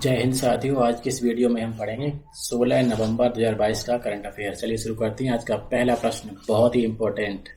जय हिंद साथियों। आज की इस वीडियो में हम पढ़ेंगे 16 नवंबर 2022 का करंट अफेयर। चलिए शुरू करते हैं। आज का पहला प्रश्न बहुत ही इम्पोर्टेंट,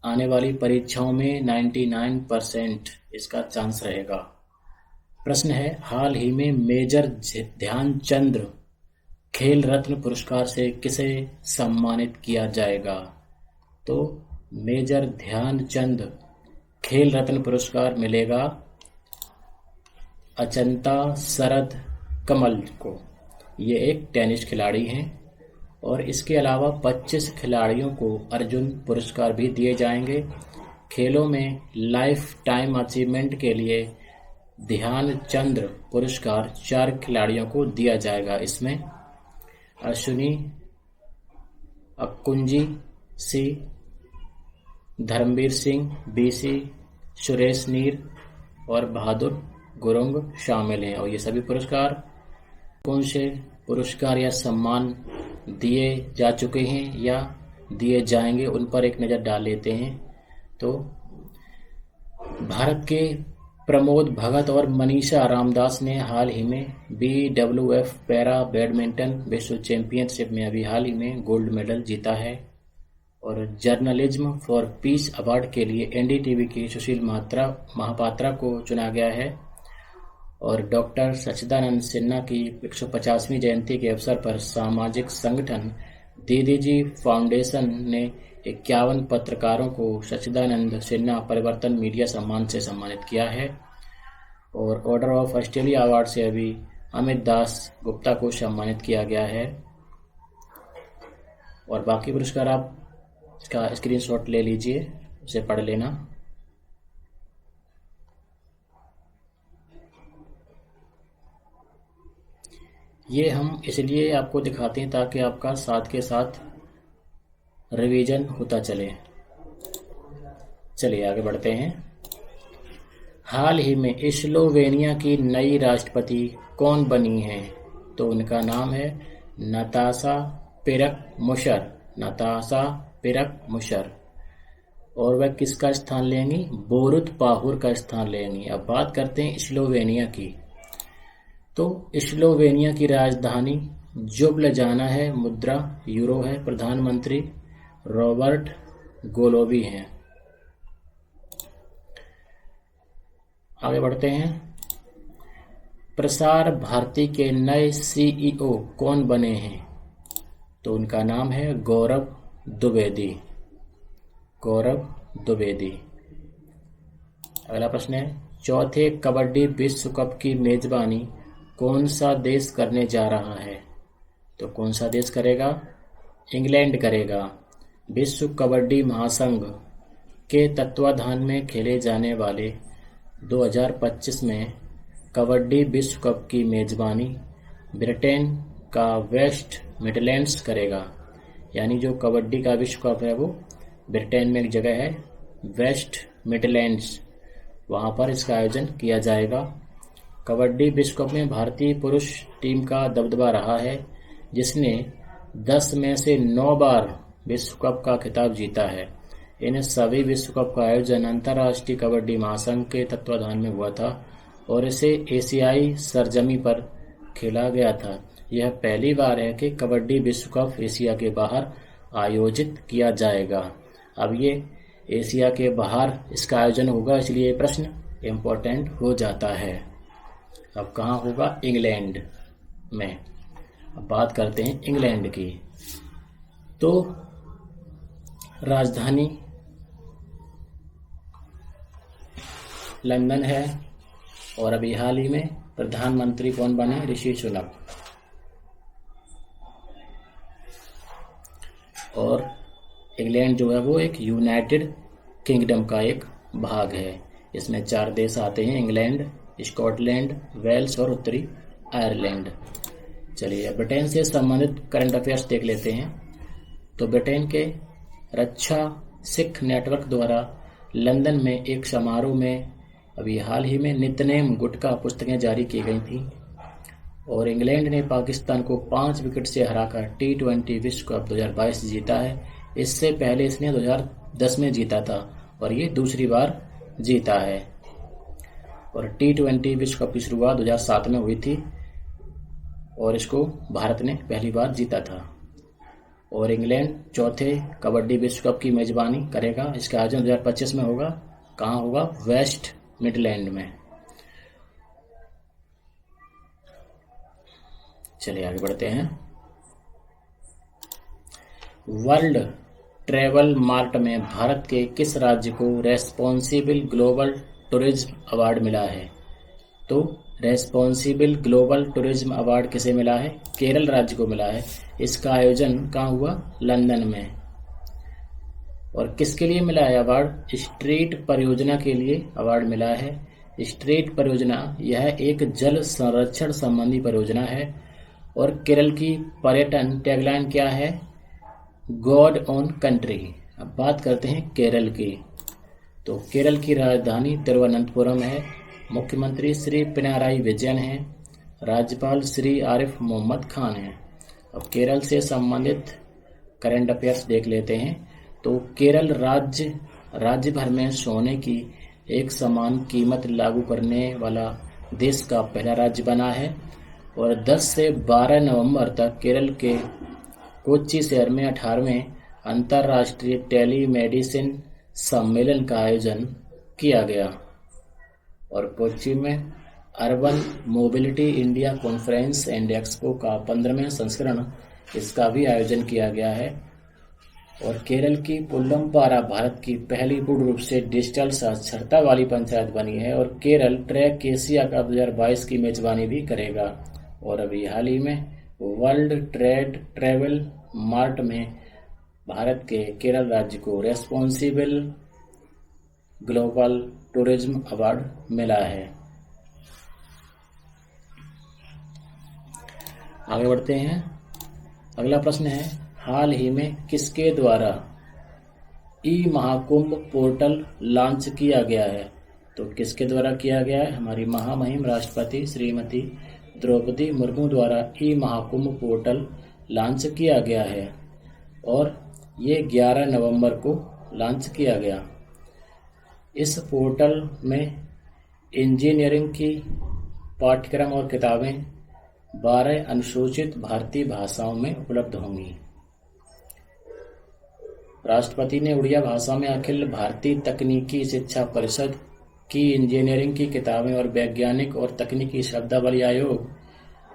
आने वाली परीक्षाओं में 99% इसका चांस रहेगा। प्रश्न है, हाल ही में मेजर ध्यानचंद खेल रत्न पुरस्कार से किसे सम्मानित किया जाएगा? तो मेजर ध्यानचंद खेल रत्न पुरस्कार मिलेगा अचंता शरद कमल को। ये एक टेनिस खिलाड़ी हैं और इसके अलावा 25 खिलाड़ियों को अर्जुन पुरस्कार भी दिए जाएंगे। खेलों में लाइफ टाइम अचीवमेंट के लिए ध्यानचंद पुरस्कार 4 खिलाड़ियों को दिया जाएगा। इसमें अश्विनी अक्कुंजी सी, धर्मवीर सिंह BC, सुरेश नीर और बहादुर गुरुंग शामिल हैं। और ये सभी पुरस्कार कौन से पुरस्कार या सम्मान दिए जा चुके हैं या दिए जाएंगे, उन पर एक नज़र डाल लेते हैं। तो भारत के प्रमोद भगत और मनीषा रामदास ने हाल ही में BWF पैरा बैडमिंटन विश्व चैंपियनशिप में अभी हाल ही में गोल्ड मेडल जीता है। और जर्नलिज्म फॉर पीस अवार्ड के लिए NDTV की सुशील महापात्रा को चुना गया है। और डॉक्टर सच्चिदानंद सिन्हा की 150वीं जयंती के अवसर पर सामाजिक संगठन दीदी जी फाउंडेशन ने 51 पत्रकारों को सच्चिदानंद सिन्हा परिवर्तन मीडिया सम्मान से सम्मानित किया है। और ऑर्डर ऑफ ऑस्ट्रेलिया अवार्ड से अभी अमित दास गुप्ता को सम्मानित किया गया है। और बाकी पुरस्कार आप इसका स्क्रीनशॉट ले लीजिए, उसे पढ़ लेना। ये हम इसलिए आपको दिखाते हैं ताकि आपका साथ के साथ रिवीजन होता चले। चलिए आगे बढ़ते हैं। हाल ही में स्लोवेनिया की नई राष्ट्रपति कौन बनी है? तो उनका नाम है नताशा पिरक मुशर। और वह किसका स्थान लेंगी? बोरुत पाहुर का स्थान लेंगी। अब बात करते हैं स्लोवेनिया की। तो स्लोवेनिया की राजधानी जुब्लजाना है, मुद्रा यूरो है, प्रधानमंत्री रॉबर्ट गोलोबी हैं। आगे बढ़ते हैं। प्रसार भारती के नए CEO कौन बने हैं? तो उनका नाम है गौरव द्विवेदी। अगला प्रश्न है, चौथे कबड्डी विश्व कप की मेजबानी कौन सा देश करने जा रहा है? तो कौन सा देश करेगा? इंग्लैंड करेगा। विश्व कबड्डी महासंघ के तत्वाधान में खेले जाने वाले 2025 में कबड्डी विश्व कप की मेजबानी ब्रिटेन का वेस्ट मिडलैंड्स करेगा। यानी जो कबड्डी का विश्व कप है वो ब्रिटेन में एक जगह है वेस्ट मिडलैंड्स, वहाँ पर इसका आयोजन किया जाएगा। कबड्डी विश्व कप में भारतीय पुरुष टीम का दबदबा रहा है, जिसने 10 में से 9 बार विश्व कप का खिताब जीता है। इन सभी विश्व कप का आयोजन अंतर्राष्ट्रीय कबड्डी महासंघ के तत्वाधान में हुआ था और इसे एशियाई सरजमी पर खेला गया था। यह पहली बार है कि कबड्डी विश्व कप एशिया के बाहर आयोजित किया जाएगा। अब ये एशिया के बाहर इसका आयोजन होगा, इसलिए ये प्रश्न इम्पोर्टेंट हो जाता है। अब कहाँ होगा? इंग्लैंड में। अब बात करते हैं इंग्लैंड की। तो राजधानी लंदन है और अभी हाल ही में प्रधानमंत्री कौन बने? ऋषि सुनक। और इंग्लैंड जो है वो एक यूनाइटेड किंगडम का एक भाग है। इसमें 4 देश आते हैं, इंग्लैंड, स्कॉटलैंड, वेल्स और उत्तरी आयरलैंड। चलिए ब्रिटेन से संबंधित करंट अफेयर्स देख लेते हैं। तो ब्रिटेन के रक्षा सिख नेटवर्क द्वारा लंदन में एक समारोह में अभी हाल ही में नितनेम गुटका पुस्तकें जारी की गई थी। और इंग्लैंड ने पाकिस्तान को 5 विकेट से हराकर T20 विश्व कप 2022 जीता है। इससे पहले इसने 2010 में जीता था और ये दूसरी बार जीता है। और T20 विश्व कप की शुरुआत 2007 में हुई थी और इसको भारत ने पहली बार जीता था। और इंग्लैंड चौथे कबड्डी विश्व कप की मेजबानी करेगा। इसका आयोजन 2025 में होगा। कहाँ होगा? वेस्ट मिडलैंड में। चलिए आगे बढ़ते हैं। वर्ल्ड ट्रैवल मार्ट में भारत के किस राज्य को रेस्पॉन्सिबल ग्लोबल टूरिज्म अवार्ड मिला है? तो रेस्पॉन्सिबल ग्लोबल टूरिज्म अवार्ड किसे मिला है? केरल राज्य को मिला है। इसका आयोजन कहाँ हुआ? लंदन में। और किसके लिए मिला है अवार्ड? स्ट्रीट परियोजना के लिए अवार्ड मिला है। स्ट्रीट परियोजना यह एक जल संरक्षण संबंधी परियोजना है और केरल की पर्यटन टैगलाइन क्या है? God on country. अब बात करते हैं केरल की। तो केरल की राजधानी तिरुवनंतपुरम है। मुख्यमंत्री श्री पिनाराई विजयन हैं। राज्यपाल श्री आरिफ मोहम्मद खान हैं। अब केरल से संबंधित करंट अफेयर्स देख लेते हैं। तो केरल राज्य भर में सोने की एक समान कीमत लागू करने वाला देश का पहला राज्य बना है और 10 से 12 नवंबर तक केरल के कोच्चि शहर में 18वें अंतर्राष्ट्रीय टेलीमेडिसिन सम्मेलन का आयोजन किया गया। और कोच्चि में urban mobility India conference and expo का 15वें संस्करण इसका भी आयोजन किया गया है। और केरल की पुल्लमपारा भारत की पहली पूर्ण रूप से डिजिटल साक्षरता वाली पंचायत बनी है और केरल ट्रैक एशिया कप 2022 की मेजबानी भी करेगा। और अभी हाल ही में वर्ल्ड ट्रैवल मार्ट में भारत के केरल राज्य को रेस्पॉन्सिबल ग्लोबल टूरिज्म अवार्ड मिला है। आगे बढ़ते हैं। अगला प्रश्न है, हाल ही में किसके द्वारा ई महाकुंभ पोर्टल लॉन्च किया गया है? तो किसके द्वारा किया गया है? हमारी महामहिम राष्ट्रपति श्रीमती द्रौपदी मुर्मू द्वारा ई महाकुंभ पोर्टल लॉन्च किया गया है और ये 11 नवंबर को लॉन्च किया गया। इस पोर्टल में इंजीनियरिंग की पाठ्यक्रम और किताबें 12 अनुसूचित भारतीय भाषाओं में उपलब्ध होंगी। राष्ट्रपति ने उड़िया भाषा में अखिल भारतीय तकनीकी शिक्षा परिषद की इंजीनियरिंग की किताबें और वैज्ञानिक और तकनीकी शब्दावली आयोग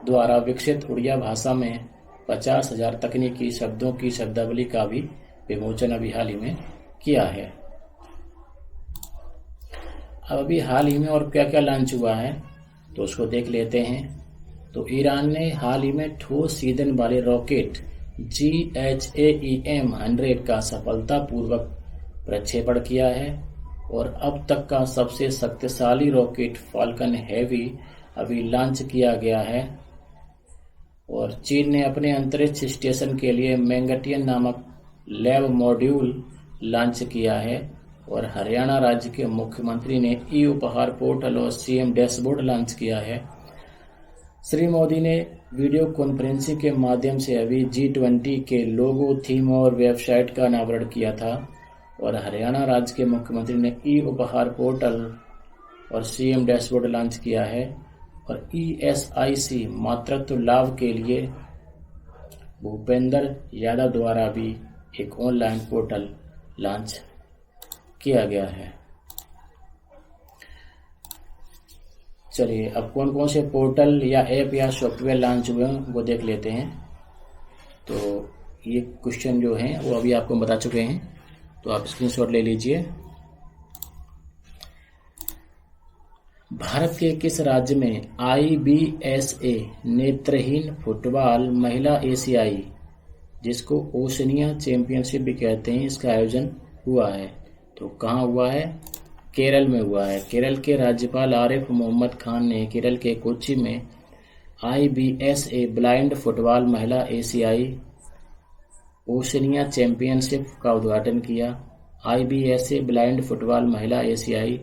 द्वारा विकसित उड़िया भाषा में 50,000 तकनीकी शब्दों की शब्दावली का भी विमोचन अभी हाल ही में किया है। अब अभी हाल ही में और क्या क्या लॉन्च हुआ है तो उसको देख लेते हैं। तो ईरान ने हाल ही में ठोस ईंधन वाले रॉकेट GHAEM 100 का सफलतापूर्वक प्रक्षेपण किया है और अब तक का सबसे शक्तिशाली रॉकेट फाल्कन हेवी अभी लॉन्च किया गया है। और चीन ने अपने अंतरिक्ष स्टेशन के लिए मैंगटियन नामक लैब मॉड्यूल लॉन्च किया है। और हरियाणा राज्य के मुख्यमंत्री ने ई उपहार पोर्टल और CM डैशबोर्ड लॉन्च किया है। श्री मोदी ने वीडियो कॉन्फ्रेंसिंग के माध्यम से अभी G20 के लोगो, थीम और वेबसाइट का अनावरण किया था। और हरियाणा राज्य के मुख्यमंत्री ने ई उपहार पोर्टल और CM डैशबोर्ड लॉन्च किया है। और ESIC मातृत्व लाभ के लिए भूपेंद्र यादव द्वारा भी एक ऑनलाइन पोर्टल लॉन्च किया गया है। चलिए अब कौन कौन से पोर्टल या ऐप या सॉफ्टवेयर लॉन्च हुए हैं वो देख लेते हैं। तो ये क्वेश्चन जो हैं वो अभी आपको बता चुके हैं, तो आप स्क्रीनशॉट ले लीजिए। भारत के किस राज्य में IBSA नेत्रहीन फुटबॉल महिला एशियाई, जिसको ओशनिया चैंपियनशिप भी कहते हैं, इसका आयोजन हुआ है? तो कहाँ हुआ है? केरल में हुआ है। केरल के राज्यपाल आरिफ मोहम्मद खान ने केरल के कोच्चि में IBSA ब्लाइंड फुटबॉल महिला एशियाई ओशनिया चैंपियनशिप का उद्घाटन किया। IBSA ब्लाइंड फुटबॉल महिला एशियाई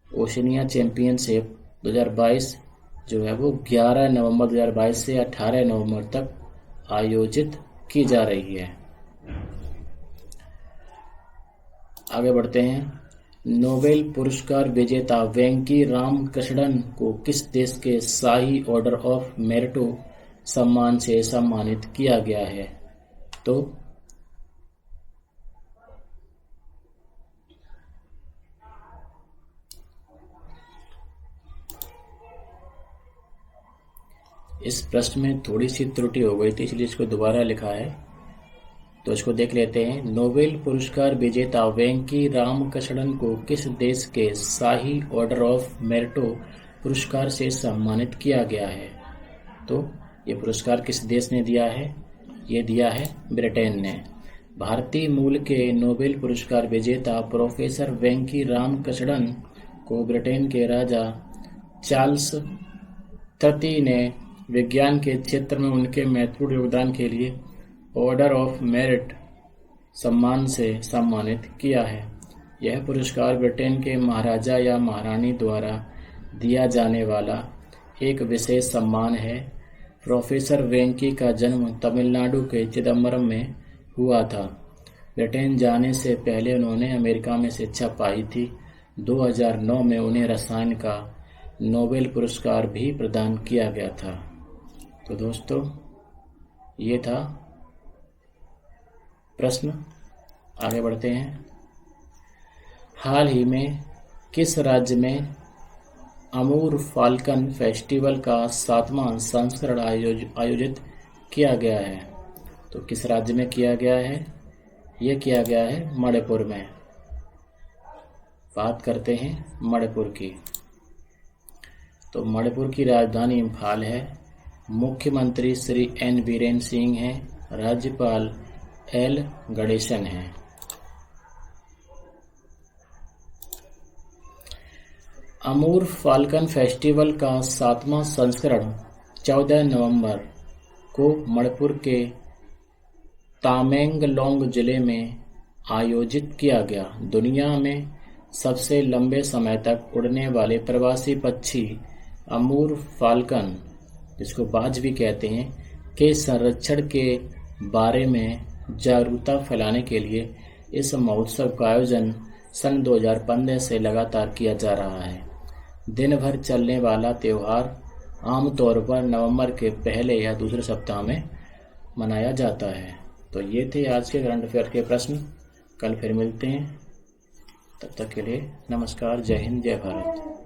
ओशनिया चैंपियनशिप 2022 जो है वो 11 नवंबर 2022 से 18 नवंबर तक आयोजित की जा रही है। आगे बढ़ते हैं। नोबेल पुरस्कार विजेता वेंकी रामकृष्णन को किस देश के शाही ऑर्डर ऑफ मेरिटो सम्मान से सम्मानित किया गया है? तो इस प्रश्न में थोड़ी सी त्रुटि हो गई थी, इसलिए इसको दोबारा लिखा है। तो इसको देख लेते हैं। नोबेल पुरस्कार विजेता वेंकी रामकृष्णन को किस देश के शाही ऑर्डर ऑफ मेरिटो पुरस्कार से सम्मानित किया गया है? तो ये पुरस्कार किस देश ने दिया है? ये दिया है ब्रिटेन ने। भारतीय मूल के नोबेल पुरस्कार विजेता प्रोफेसर वेंकी रामकृष्णन को ब्रिटेन के राजा चार्ल्स तृतीय ने विज्ञान के क्षेत्र में उनके महत्वपूर्ण योगदान के लिए ऑर्डर ऑफ मेरिट सम्मान से सम्मानित किया है। यह पुरस्कार ब्रिटेन के महाराजा या महारानी द्वारा दिया जाने वाला एक विशेष सम्मान है। प्रोफेसर वेंकी का जन्म तमिलनाडु के चिदम्बरम में हुआ था। ब्रिटेन जाने से पहले उन्होंने अमेरिका में शिक्षा पाई थी। 2009 में उन्हें रसायन का नोबेल पुरस्कार भी प्रदान किया गया था। तो दोस्तों, ये था प्रश्न। आगे बढ़ते हैं। हाल ही में किस राज्य में अमूर फाल्कन फेस्टिवल का 7वां संस्करण आयोजित किया गया है? तो किस राज्य में किया गया है? ये किया गया है मणिपुर में। बात करते हैं मणिपुर की। तो मणिपुर की राजधानी इम्फाल है। मुख्यमंत्री श्री एन बीरेन सिंह हैं। राज्यपाल एल गणेशन हैं। अमूर फाल्कन फेस्टिवल का 7वां संस्करण 14 नवंबर को मणिपुर के तामेंगलोंग जिले में आयोजित किया गया। दुनिया में सबसे लंबे समय तक उड़ने वाले प्रवासी पक्षी अमूर फाल्कन, जिसको बाज भी कहते हैं, के संरक्षण के बारे में जागरूकता फैलाने के लिए इस महोत्सव का आयोजन सन 2015 से लगातार किया जा रहा है। दिन भर चलने वाला त्यौहार आमतौर पर नवंबर के पहले या दूसरे सप्ताह में मनाया जाता है। तो ये थे आज के करंट अफेयर के प्रश्न। कल फिर मिलते हैं। तब तक के लिए नमस्कार। जय हिंद, जय भारत।